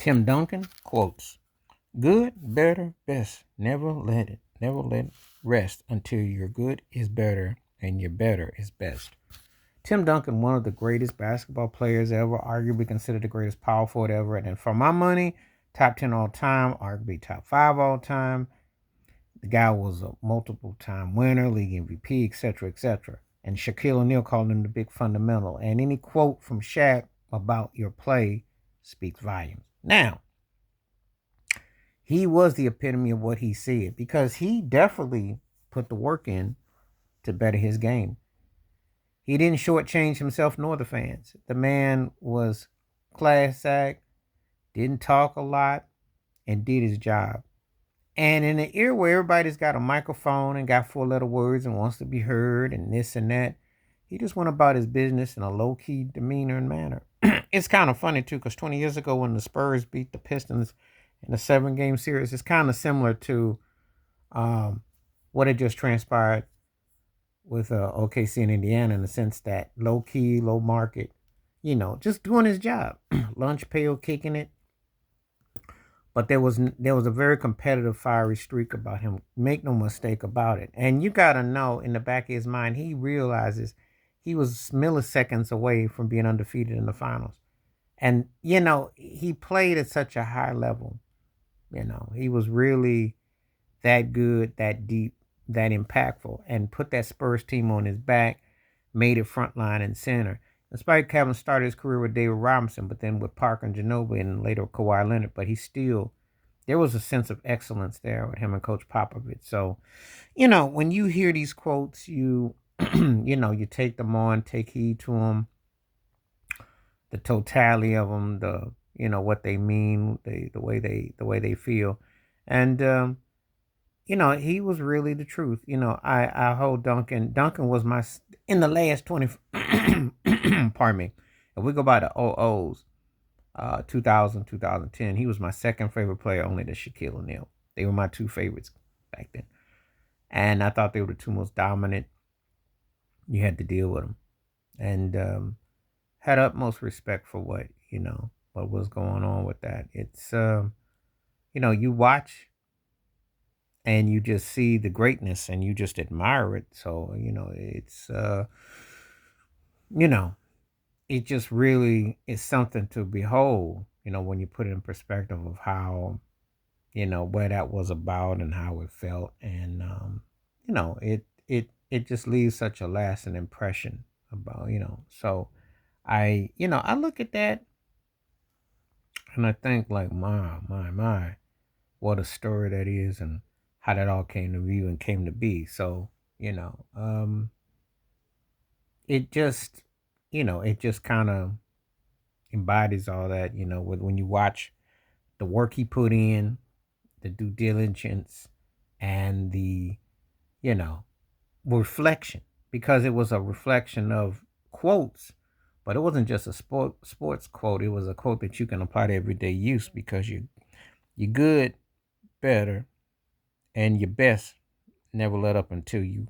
Tim Duncan quotes, "Good, better, best. Never let it rest until your good is better and your better is best." Tim Duncan, one of the greatest basketball players ever, arguably considered the greatest power forward ever, and for my money, top 10 all time, arguably top 5 all time. The guy was a multiple time winner, league MVP, etc., etc. And Shaquille O'Neal called him the big fundamental. And any quote from Shaq about your play speaks volumes. Now, he was the epitome of what he said because he definitely put the work in to better his game. He didn't shortchange himself nor the fans. The man was class act, didn't talk a lot, and did his job. And in an era where everybody's got a microphone and got 4 letter words and wants to be heard and this and that, he just went about his business in a low key demeanor and manner. It's kind of funny too, because 20 years ago when the Spurs beat the Pistons in a 7 game series, it's kind of similar to um, what had just transpired with OKC in Indiana, in the sense that low key, low market, just doing his job, lunch pail kicking it. But there was a very competitive, fiery streak about him. Make no mistake about it. And you gotta know, in the back of his mind, he realizes he was milliseconds away from being undefeated in the finals. And he played at such a high level. He was really that good, that deep, that impactful, and put that Spurs team on his back, made it front line and center. Despite having started his career with David Robinson, but then with Parker and Ginobili and later Kawhi Leonard, but there was a sense of excellence there with him and Coach Popovich. So, when you hear these quotes, you take them on, take heed to them, the totality of them, what they mean, the way they feel, and he was really the truth. I hold Duncan. Duncan was in the last 20, pardon me. If we go by the OOs, 2000, 2010, he was my second favorite player, only to Shaquille O'Neal. They were my two favorites back then. And I thought they were the two most dominant. You had to deal with them. And had utmost respect for what was going on with that. It's, you watch and you just see the greatness and you just admire it. So, it's, you know, it just really is something to behold, when you put it in perspective of how, where that was about and how it felt. And, it just leaves such a lasting impression about, so I look at that and I think like, my, what a story that is and how that all came to view and came to be. So, it just, it just kind of embodies all that, when you watch the work he put in, the due diligence, and the, you know, reflection, because it was a reflection of quotes, but it wasn't just a sports quote. It was a quote that you can apply to everyday use because you're good, better, and your best never let up until you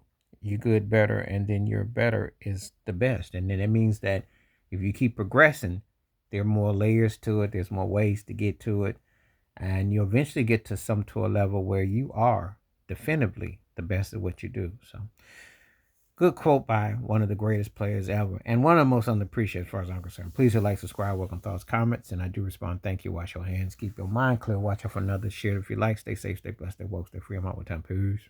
good, better, and then your better is the best. And then it means that if you keep progressing, there are more layers to it. There's more ways to get to it, and you eventually get to a level where you are definitively the best at what you do. So, good quote by one of the greatest players ever, and one of the most underappreciated as far as I'm concerned. Please hit like, subscribe, welcome thoughts, comments, and I do respond. Thank you. Wash your hands, keep your mind clear, watch out for another. Share if you like. Stay safe, stay blessed, stay woke, stay free. I'm out with time. Peace.